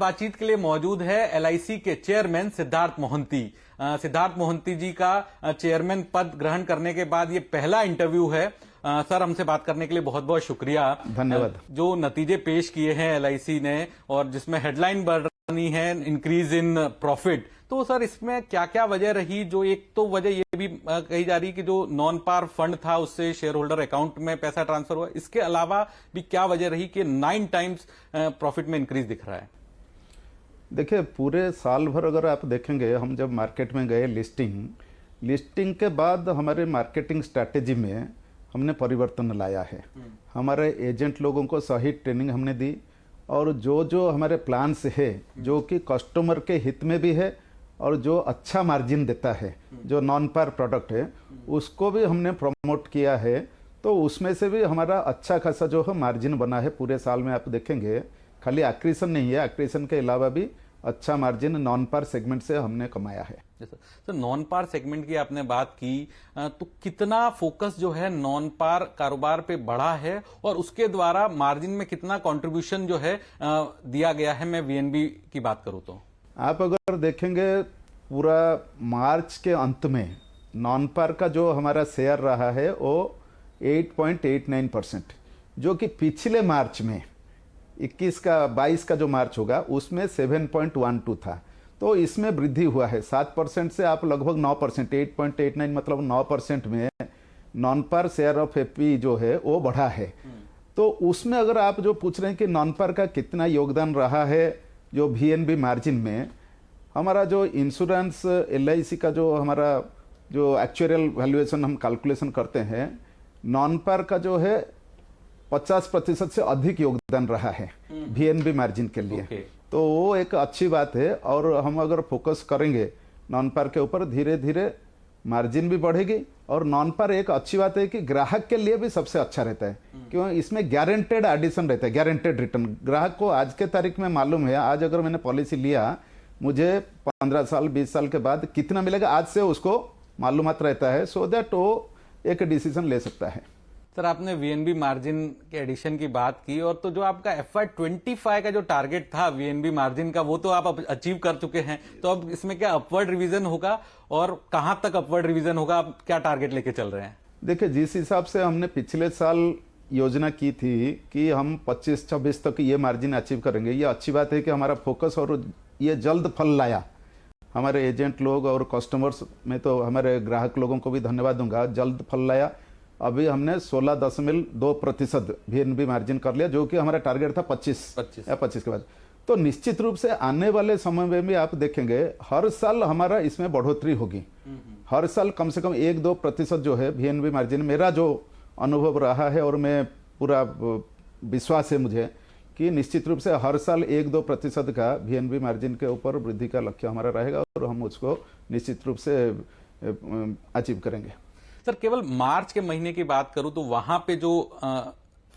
बातचीत के लिए मौजूद है एलआईसी के चेयरमैन सिद्धार्थ मोहंती। सिद्धार्थ मोहंती जी का चेयरमैन पद ग्रहण करने के बाद ये पहला इंटरव्यू है। सर, हमसे बात करने के लिए बहुत बहुत शुक्रिया। धन्यवाद। जो नतीजे पेश किए हैं एलआईसी ने और जिसमें हेडलाइन बढ़ रही है इंक्रीज इन प्रॉफिट, तो सर इसमें क्या क्या वजह रही? जो एक तो वजह ये भी कही जा रही कि जो नॉन पार फंड था उससे शेयर होल्डर अकाउंट में पैसा ट्रांसफर हुआ, इसके अलावा भी क्या वजह रही कि 9 टाइम्स प्रॉफिट में इंक्रीज दिख रहा है? देखिए, पूरे साल भर अगर आप देखेंगे, हम जब मार्केट में गए लिस्टिंग के बाद हमारे मार्केटिंग स्ट्रैटेजी में हमने परिवर्तन लाया है। हमारे एजेंट लोगों को सही ट्रेनिंग हमने दी और जो हमारे प्लान्स है जो कि कस्टमर के हित में भी है और जो अच्छा मार्जिन देता है, जो नॉन पार प्रोडक्ट है, उसको भी हमने प्रमोट किया है। तो उसमें से भी हमारा अच्छा खासा जो है मार्जिन बना है। पूरे साल में आप देखेंगे खाली एक्रीशन नहीं है, एक्रीशन के अलावा भी अच्छा मार्जिन नॉन पार सेगमेंट से हमने कमाया है। सर, नॉन पार सेगमेंट की आपने बात की, तो कितना फोकस जो है नॉन पार कारोबार पे बढ़ा है और उसके द्वारा मार्जिन में कितना कंट्रीब्यूशन जो है दिया गया है? मैं वीएनबी की बात करूं तो आप अगर देखेंगे पूरा मार्च के अंत में नॉन पार का जो हमारा शेयर रहा है वो 8.89%, जो कि पिछले मार्च में 22 का जो मार्च होगा उसमें 7.12 था। तो इसमें वृद्धि हुआ है 7% से आप लगभग 9%, 8.89 मतलब 9% में non par share of AP जो है वो बढ़ा है। तो उसमें अगर आप जो पूछ रहे हैं कि नॉन पार का कितना योगदान रहा है जो वीएनबी मार्जिन में, हमारा जो इंश्योरेंस एलआईसी का जो हमारा जो एक्चुअल वैल्यूएशन हम कैलकुलेशन करते हैं, नॉन पार का जो है 50% से अधिक योगदान रहा है वीएनबी मार्जिन के लिए। तो वो एक अच्छी बात है और हम अगर फोकस करेंगे नॉन पार के ऊपर, धीरे धीरे मार्जिन भी बढ़ेगी। और नॉन पार एक अच्छी बात है कि ग्राहक के लिए भी सबसे अच्छा रहता है, क्यों? इसमें गारंटेड एडिशन रहता है, गारंटेड रिटर्न। ग्राहक को आज के तारीख में मालूम है, आज अगर मैंने पॉलिसी लिया, मुझे 15 साल 20 साल के बाद कितना मिलेगा आज से उसको मालूमात रहता है, सो दैट वो एक डिसीजन ले सकता है। सर, आपने वीएनबी मार्जिन के एडिशन की बात की, और तो जो आपका FY25 का जो टारगेट था वीएनबी मार्जिन का, वो तो आप अचीव कर चुके हैं। तो अब इसमें क्या अपवर्ड रिवीजन होगा और कहां तक अपवर्ड रिवीजन होगा? आप क्या टारगेट लेके चल रहे हैं? देखिए, जिस हिसाब से हमने पिछले साल योजना की थी कि हम 25-26 तक ये मार्जिन अचीव करेंगे, ये अच्छी बात है कि हमारा फोकस और ये जल्द फल लाया। हमारे एजेंट लोग और कस्टमर्स में तो हमारे ग्राहक लोगों को भी धन्यवाद दूंगा, जल्द फल लाया। अभी हमने 16.2% वीएनबी मार्जिन कर लिया, जो कि हमारा टारगेट था 25 के बाद। तो निश्चित रूप से आने वाले समय में भी आप देखेंगे हर साल हमारा इसमें बढ़ोतरी होगी। हर साल कम से कम 1-2% जो है वीएनबी मार्जिन, मेरा जो अनुभव रहा है और मैं पूरा विश्वास है मुझे कि निश्चित रूप से हर साल 1-2% का वीएनबी मार्जिन के ऊपर वृद्धि का लक्ष्य हमारा रहेगा और हम उसको निश्चित रूप से अचीव करेंगे। सर, केवल मार्च के महीने की बात करूं तो वहां पे जो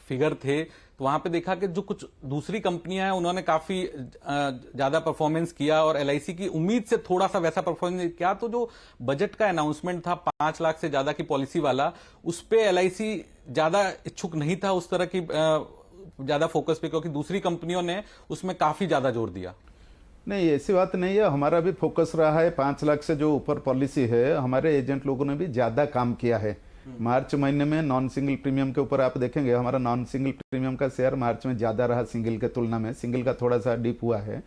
फिगर थे, तो वहां पे देखा कि जो कुछ दूसरी कंपनियां हैं उन्होंने काफी ज्यादा परफॉर्मेंस किया और एलआईसी की उम्मीद से थोड़ा सा वैसा परफॉर्मेंस किया। तो जो बजट का अनाउंसमेंट था 5 लाख से ज्यादा की पॉलिसी वाला, उस पे एलआईसी ज्यादा इच्छुक नहीं था उस तरह की ज्यादा फोकस पे, क्योंकि दूसरी कंपनियों ने उसमें काफी ज्यादा जोर दिया। नहीं, ऐसी बात नहीं है। हमारा भी फोकस रहा है 5 लाख से जो ऊपर पॉलिसी है, हमारे एजेंट लोगों ने भी ज्यादा काम किया है। मार्च महीने में नॉन सिंगल प्रीमियम के ऊपर आप देखेंगे हमारा नॉन सिंगल प्रीमियम का शेयर मार्च में ज्यादा रहा सिंगल के तुलना में। सिंगल का थोड़ा सा डिप हुआ है,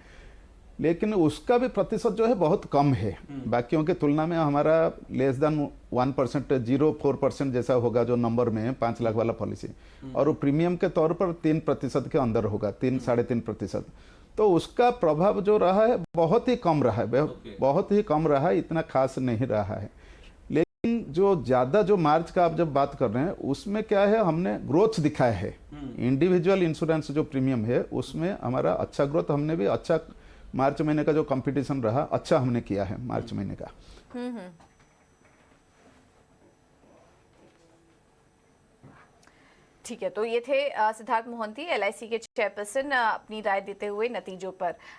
लेकिन उसका भी प्रतिशत जो है बहुत कम है। बाकियों की तुलना में हमारा लेस देन 1%, 0.4% जैसा होगा जो नंबर में 5 लाख वाला पॉलिसी, और प्रीमियम के तौर पर 3% के अंदर होगा, 3-3.5%। तो उसका प्रभाव जो रहा है बहुत ही कम रहा है, बहुत ही कम रहा है, इतना खास नहीं रहा है। लेकिन जो ज्यादा जो मार्च का आप जब बात कर रहे हैं, उसमें क्या है, हमने ग्रोथ दिखाया है। इंडिविजुअल इंश्योरेंस जो प्रीमियम है उसमें हमारा अच्छा ग्रोथ, हमने भी अच्छा मार्च महीने का जो कंपटीशन रहा अच्छा हमने किया है मार्च महीने का। ठीक है, तो ये थे सिद्धार्थ मोहंती, एलआईसी के चेयरपर्सन, अपनी राय देते हुए नतीजों पर।